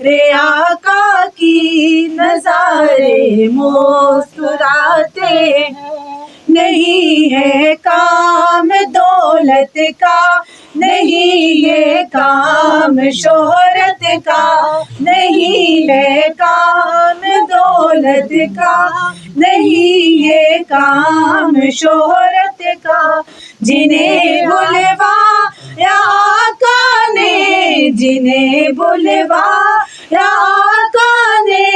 رے آقا کی نظارے مسکراتے ہیں. نہیں ہے کام دولت کا، نہیں ہے کام شہرت کا، نہیں ہے کام دولت کا، نہیں ہے کام شہرت کا. جنہیں بلوایا آقا نے، جنہیں بلوایا آقا نے،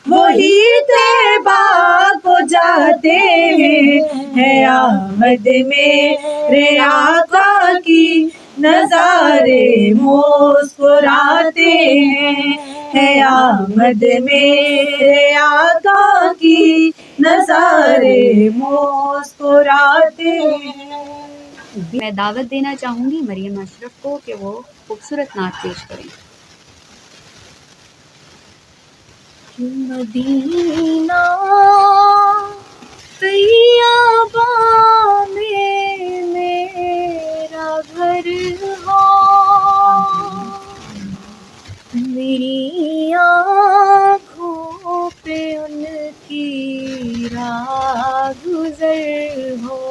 وہی طیبہ کو جاتے ہیں. آمد میرے آقا کی نظارے مسکراتے ہیں. آمد میرے آقا کی نظارے مسکراتے ہیں. میں دعوت دینا چاہوں گی مریم اشرف کو کہ وہ خوبصورت نعت پیش کریں. مدینہ طیبہ میں میرا گھر ہو، میری آنکھوں پہ ان کی راہ گزر ہو.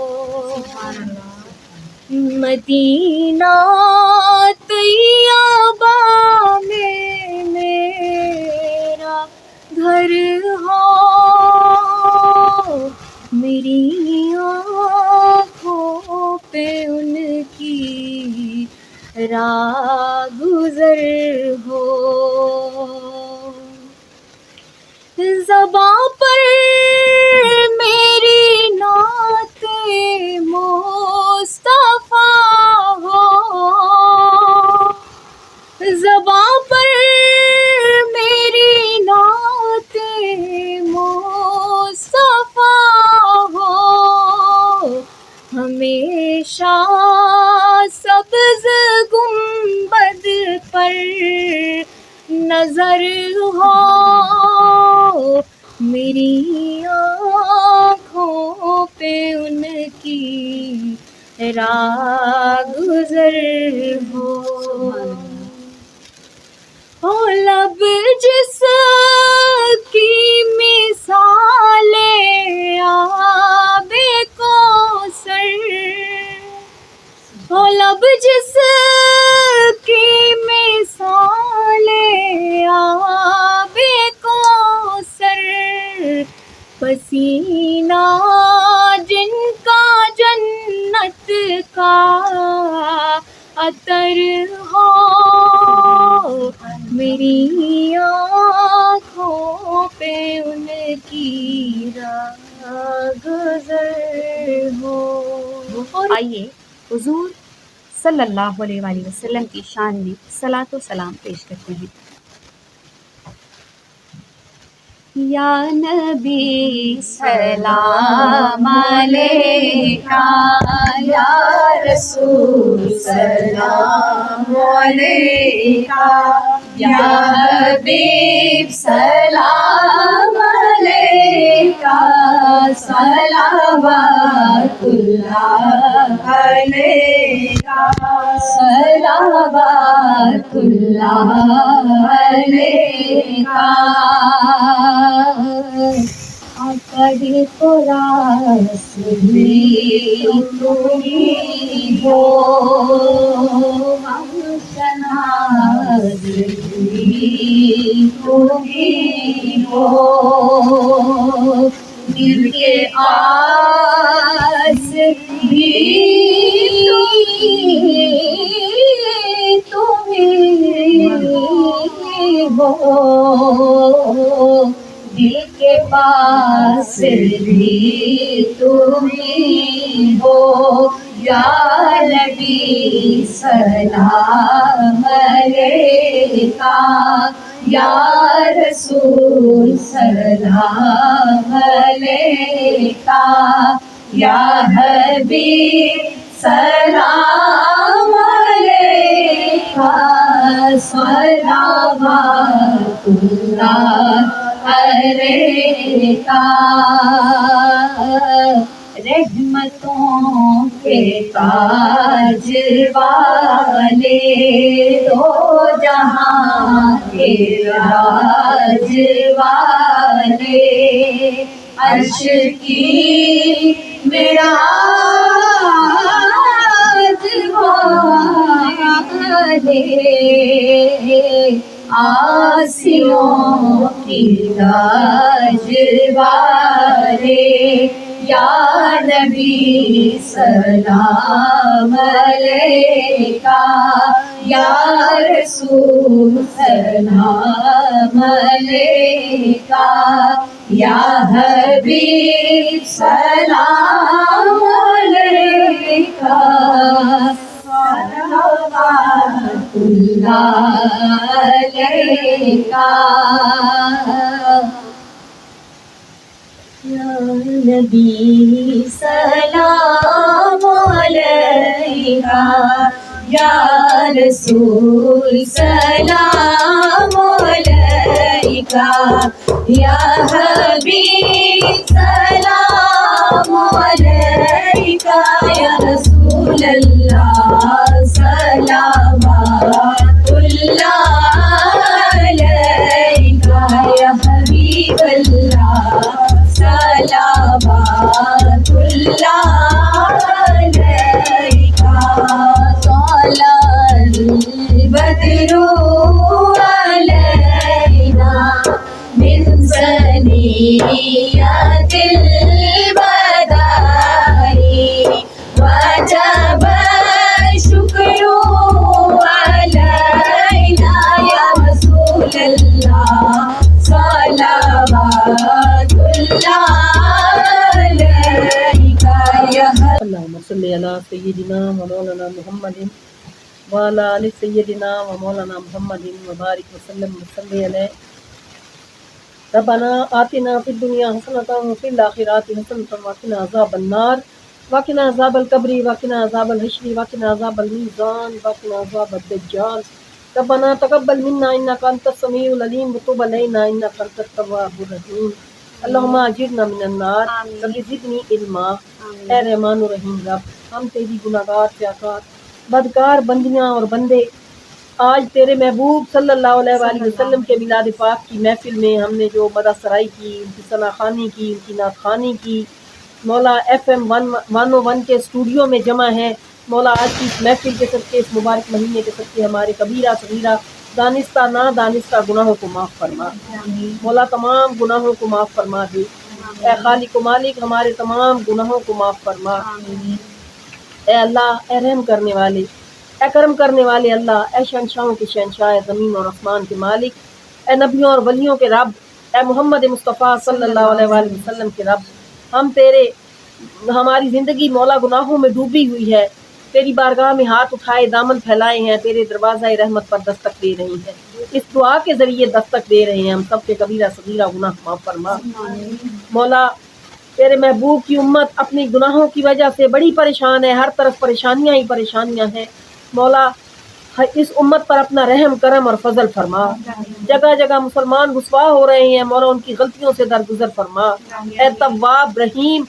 مدینہ طیبہ میں میرا گھر ہو، میری آنکھوں پہ ان کی راہ گزر ہو. زباں پر میری نعت مصطفیٰ ہو، زباں پر میری نعت مصطفیٰ ہو. ہمیشہ سبز گنبد پر نظر ہو، میری آنکھوں پہ ان کی راہ گزر ہو. ہو لب جس کی مثال آب کوثر، ہو لب جس کی مثال آب کوثر، پسینہ جن کا جنت کا عطر ہو، میری آنکھوں پہ ان کی راہ گزر ہو. آئیے حضور صلی اللہ علیہ وآلہ وسلم کی شان میں صلاۃ و سلام پیش کرتے ہیں. یا نبی سلام علیکہ، یا رسول سلام علیکہ، یا حبیب سلام علیکہ، صلوات اللہ علیکہ، صلوات اللہ علیکہ. آقا قرآن بھی تمہیں ہو، ہم شناز بھی تمہیں ہو، دل کے آس بھی تمہیں ہو، دل کے پاس بھی تمہیں ہو. یا نبی سلام علیکہ، یا رسول سلام علیکہ، یا حبیب سلام علیکہ، صلوات اللہ علیکہ. رحمتوں کے تاج والے، دو جہاں کے راج والے، عرش کی معراج والے، آسیوں کی تاج والے، یا نبی سلام علیکہ، یا رسول سلام علیکہ، یا حبیب سلام علیکہ، صلوات اللہ علیکہ، یا نبی سلام علیکہ، یا رسول سلام علیکہ، یا حبیب سلام علیکہ، یا رسول اللہ صلوات اللہ علیکہ، یا حبیب اللہ صلوات اللہ علیکہ، طلع البدر علینا من ثنیۃ الوداع، وجب الشکر علینا، یا رسول اللہ صلوات اللہ علیکہ، یا اللهم صل على سيدنا ومولانا محمد وعلى آل سيدنا ومولانا محمد وبارك وسلم وصل عليه. ربنا آتنا في الدنيا حسنة وفي الآخرة حسنة وقنا عذاب النار وقنا عذاب القبر وقنا عذاب الحشر وقنا عذاب الميزان وقنا عذاب الدجال. ربنا تقبل منا إنك أنت السميع العليم وتب علينا إنك أنت التواب الرحيم. اللہم اجرنا من النار رب زدنی علما. اے رحمان و رحیم رب، ہم تیری گناہگار پیاکار بدکار بندیاں اور بندے آج تیرے محبوب صلی اللہ علیہ وآلہ وسلم کے میلاد پاک کی محفل میں ہم نے جو مدح سرائی کی، ان کی ثنا خوانی کی، ان کی نعت خوانی کی، مولا FM 101 کے اسٹوڈیو میں جمع ہیں. مولا آج کی اس محفل کے صدقے، اس مبارک مہینے کے صدقے ہمارے کبیرہ صغیرہ دانستہ نا دانستہ گناہوں کو معاف فرما. مولا تمام گناہوں کو معاف فرما دے. اے خالق و مالک ہمارے تمام گناہوں کو معاف فرما. اے اللہ، اے رحم کرنے والے، اے کرم کرنے والے اللہ، اے شہنشاہوں کے شہنشاہ، زمین اور آسمان کے مالک، اے نبیوں اور ولیوں کے رب، اے محمد مصطفیٰ صلی اللہ علیہ وآلہ وسلم کے رب، ہم تیرے ہماری زندگی مولا گناہوں میں ڈوبی ہوئی ہے، تیری بارگاہ میں ہاتھ اٹھائے دامن پھیلائے ہیں، تیرے دروازہ رحمت پر دستک دے رہی ہیں. اس دعا کے ذریعے دستک دے رہے ہیں، ہم سب کے کبیرہ صغیرہ گناہ معاف فرما. مولا تیرے محبوب کی امت اپنی گناہوں کی وجہ سے بڑی پریشان ہے، ہر طرف پریشانیاں ہی پریشانیاں ہیں. مولا اس امت پر اپنا رحم کرم اور فضل فرما. جگہ جگہ مسلمان رسوا ہو رہے ہیں، مولا ان کی غلطیوں سے درگزر فرما. اے تواب رحیم،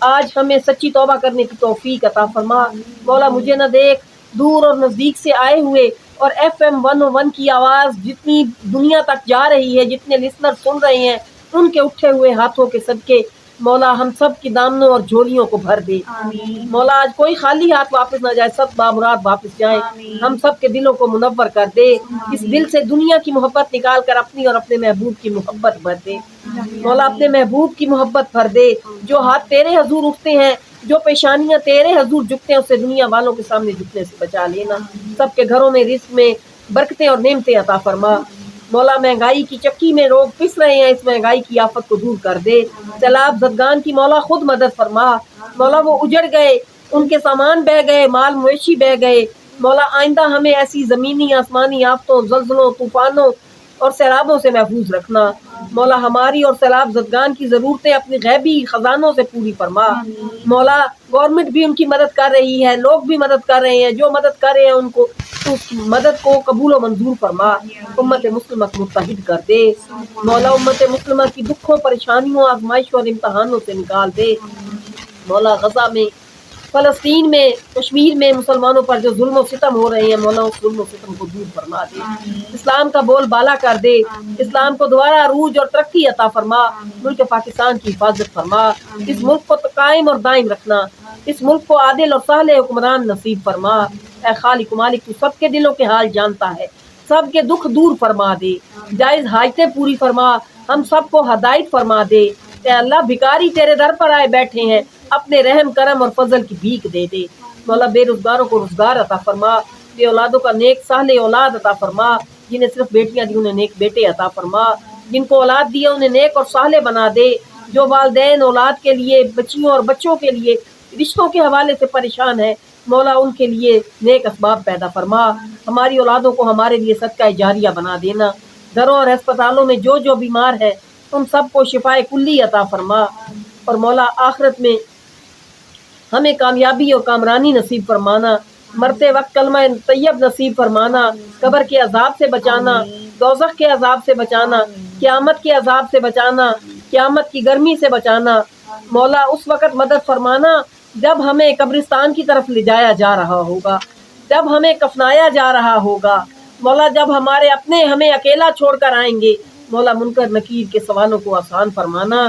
آج ہمیں سچی توبہ کرنے کی توفیق عطا فرما. مولا مجھے نہ دیکھ، دور اور نزدیک سے آئے ہوئے اور FM 101 کی آواز جتنی دنیا تک جا رہی ہے، جتنے لسنر سن رہے ہیں، ان کے اٹھے ہوئے ہاتھوں کے صدقے مولا ہم سب کی دامنوں اور جھولیوں کو بھر دے. مولا آج کوئی خالی ہاتھ واپس نہ جائے، سب بامراد واپس جائیں. ہم سب کے دلوں کو منور کر دے. اس دل سے دنیا کی محبت نکال کر اپنی اور اپنے محبوب کی محبت بھر دے. مولا اپنے محبوب کی محبت بھر دے. جو ہاتھ تیرے حضور اٹھتے ہیں، جو پیشانیاں تیرے حضور جھکتے ہیں، اسے دنیا والوں کے سامنے جھکنے سے بچا لینا. سب کے گھروں میں رزق میں برکتیں اور نعمتیں عطا فرما. مولا مہنگائی کی چکی میں لوگ پس رہے ہیں، اس مہنگائی کی آفت کو دور کر دے. سیلاب زدگان کی مولا خود مدد فرما. مولا وہ اجڑ گئے، ان کے سامان بہ گئے، مال مویشی بہ گئے. مولا آئندہ ہمیں ایسی زمینی آسمانی آفتوں، زلزلوں، طوفانوں اور سیلابوں سے محفوظ رکھنا. مولا ہماری اور سیلاب زدگان کی ضرورتیں اپنی غیبی خزانوں سے پوری فرما. مولا گورنمنٹ بھی ان کی مدد کر رہی ہے، لوگ بھی مدد کر رہے ہیں، جو مدد کر رہے ہیں ان کو اس مدد کو قبول و منظور فرما. امت مسلمہ کو متحد کر دے. مولا امت مسلمہ کی دکھوں، پریشانیوں، آزمائشوں اور امتحانوں سے نکال دے. مولا غزہ میں فلسطین میں کشمیر میں مسلمانوں پر جو ظلم و ستم ہو رہے ہیں مولا اس ظلم و ستم کو دور فرما دے، اسلام کا بول بالا کر دے، اسلام کو دوبارہ عروج اور ترقی عطا فرما، ملک پاکستان کی حفاظت فرما، اس ملک کو قائم اور دائم رکھنا، اس ملک کو عادل اور صالح حکمران نصیب فرما۔ اے خالق و مالک تو سب کے دلوں کے حال جانتا ہے، سب کے دکھ دور فرما دے، جائز حاجتیں پوری فرما، ہم سب کو ہدایت فرما دے۔ اے اللہ بھکاری تیرے در پر آئے بیٹھے ہیں، اپنے رحم کرم اور فضل کی بھیک دے دے۔ مولا بے روزگاروں کو روزگار عطا فرما، بے اولادوں کا نیک صالح اولاد عطا فرما، جنہیں صرف بیٹیاں دی انہیں نیک بیٹے عطا فرما، جن کو اولاد دیا انہیں نیک اور صالح بنا دے، جو والدین اولاد کے لیے بچیوں اور بچوں کے لیے رشتوں کے حوالے سے پریشان ہیں مولا ان کے لیے نیک اسباب پیدا فرما، ہماری اولادوں کو ہمارے لیے صدقہ جاریہ بنا دینا، گھروں اور ہسپتالوں میں جو بیمار ہے ان سب کو شفائے کلی عطا فرما، اور مولا آخرت میں ہمیں کامیابی اور کامرانی نصیب فرمانا، مرتے وقت کلمہ طیب نصیب فرمانا، قبر کے عذاب سے بچانا، دوزخ کے عذاب سے بچانا، قیامت کے عذاب سے بچانا، قیامت کی گرمی سے بچانا، مولا اس وقت مدد فرمانا جب ہمیں قبرستان کی طرف لے جایا جا رہا ہوگا، جب ہمیں کفنایا جا رہا ہوگا، مولا جب ہمارے اپنے ہمیں اکیلا چھوڑ کر آئیں گے، مولا منکر نکیر کے سوالوں کو آسان فرمانا،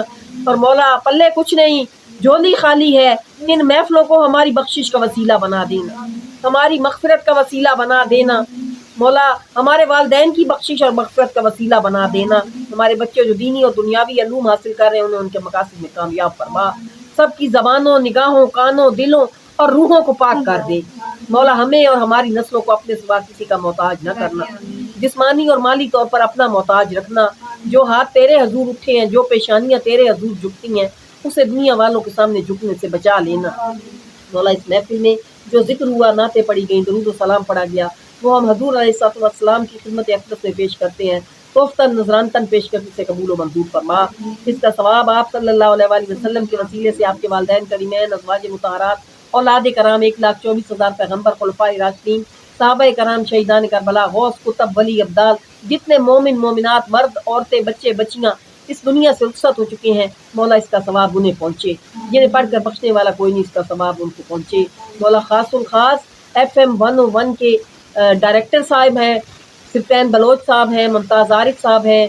اور مولا پلے کچھ نہیں، جھولی خالی ہے، ان محفلوں کو ہماری بخشش کا وسیلہ بنا دینا، ہماری مغفرت کا وسیلہ بنا دینا، مولا ہمارے والدین کی بخشش اور مغفرت کا وسیلہ بنا دینا، ہمارے بچے جو دینی اور دنیاوی علوم حاصل کر رہے ہیں انہیں ان کے مقاصد میں کامیاب فرما، سب کی زبانوں، نگاہوں، کانوں، دلوں اور روحوں کو پاک کر دے، مولا ہمیں اور ہماری نسلوں کو اپنے سوا کسی کا محتاج نہ کرنا، جسمانی اور مالی طور پر اپنا محتاج رکھنا، جو ہاتھ تیرے حضور اٹھے ہیں، جو پیشانیاں تیرے حضور جھکتی ہیں اسے دنیا والوں کے سامنے جھکنے سے بچا لینا، مولا اس محفل میں جو ذکر ہوا، نعتیں پڑھی گئیں، درود و سلام پڑھا گیا، وہ ہم حضور علیہ السلام کی خدمت اقدس میں پیش کرتے ہیں، توفتاً نذرانتاً پیش کرنے سے قبول و منظور فرما، اس کا ثواب آپ صلی اللہ علیہ وآلہ وسلم کے وسیلے سے آپ کے والدین کریمین، ازواج مطہرات، اولاد کرام، 1,24,000 پیغمبر، خلفائے راشدین، صحابہ کرام، شہیدان کربلا، غوث، کتب، ولی، ابدال، جتنے مومن مومنات، مرد، عورتیں، بچے بچیاں اس دنیا سے رخصت ہو چکے ہیں، مولا اس کا ثواب انہیں پہنچے، جنہیں پڑھ کر بخشنے والا کوئی نہیں، اس کا ثواب ان کو پہنچے، مولا خاص الخاص FM 101 کے ڈائریکٹر صاحب ہیں، سفین بلوچ صاحب ہیں، ممتاز عارف صاحب ہیں،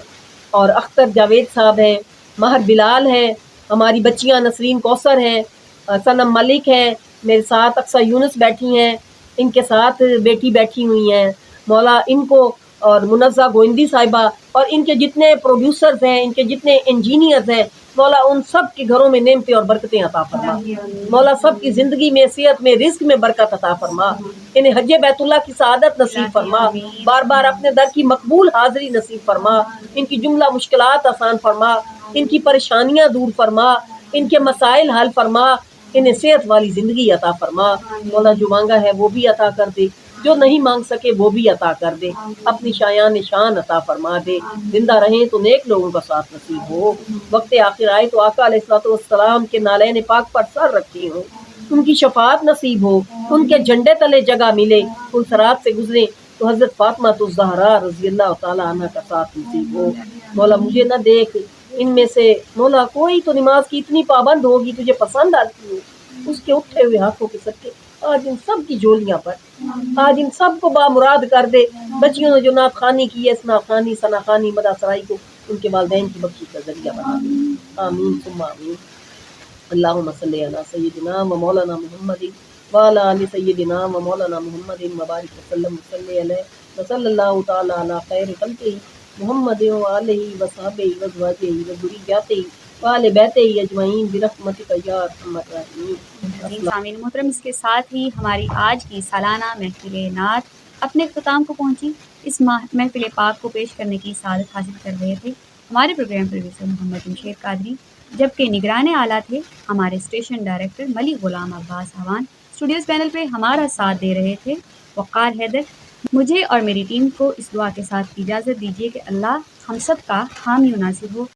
اور اختر جاوید صاحب ہیں، ماہر بلال ہیں، ہماری بچیاں نسرین کوثر ہیں، صنم ملک ہیں، میرے ساتھ اقصی یونس بیٹھی ہیں، ان کے ساتھ بیٹی بیٹھی ہوئی ہیں، مولا ان کو، اور منزہ گوئندی صاحبہ، اور ان کے جتنے پروڈیوسرز ہیں، ان کے جتنے انجینئرز ہیں، مولا ان سب کے گھروں میں نعمتیں اور برکتیں عطا فرما، مولا سب کی زندگی میں، صحت میں، رزق میں برکت عطا فرما، انہیں حج بیت اللہ کی سعادت نصیب فرما، بار بار اپنے در کی مقبول حاضری نصیب فرما، ان کی جملہ مشکلات آسان فرما، ان کی پریشانیاں دور فرما، ان کے مسائل حل فرما، انہیں صحت والی زندگی عطا فرما، مولا جو مانگا ہے وہ بھی عطا کر دے، جو نہیں مانگ سکے وہ بھی عطا کر دے، اپنی شایان شان عطا فرما دے، زندہ رہیں تو نیک لوگوں کا ساتھ نصیب ہو، وقت آخر آئے تو آقا علیہ السلام کے نالین پاک پر سر رکھے ہوں، ان کی شفاعت نصیب ہو، ان کے جھنڈے تلے جگہ ملے، ان صراط سے گزرے تو حضرت فاطمہ الزہرا رضی اللہ تعالیٰ عنہ کا ساتھ نصیب ہو، مولا مجھے نہ دیکھ ان میں سے، مولا کوئی تو نماز کی اتنی پابند ہوگی تجھے پسند آتی ہو، اس کے اٹھے ہوئے ہاتھوں کے صدقے آج ان سب کی جولیاں پر، آج ان سب کو بامراد کر دے، بچیوں نے جو نعت خوانی کی ہے، اس نعت خوانی، ثنا خوانی، مدح سرائی کو ان کے والدین کی بخشش کا ذریعہ بنا دے، آمین ثم آمین، اللہم صلی علی سیدنا و مولانا محمد وعلی آل سیدنا و مولانا محمد مبارک وسلم وصلی علیہ وصلی اللہ تعالی علی خیر خلقہ محمد و آلہ و صحبہ و ازواجہ و ذریاتہ وآل بیتہ اجمعین برحمتک یا ارحم الراحمین۔ سامعین محترم، اس کے ساتھ ہی ہماری آج کی سالانہ محفل نعت اپنے اختتام کو پہنچی۔ اس محفل پاک کو پیش کرنے کی سعادت حاصل کر رہے تھے ہمارے پروگرام پروڈیوسر محمد جمشید قادری، جبکہ نگران اعلیٰ تھے ہمارے اسٹیشن ڈائریکٹر ملک غلام عباس اعوان۔ اسٹوڈیوز پینل پہ ہمارا ساتھ دے رہے تھے وقار حیدر۔ مجھے اور میری ٹیم کو اس دعا کے ساتھ اجازت دیجیے کہ اللہ ہم سب کا حامی و ناصر ہو۔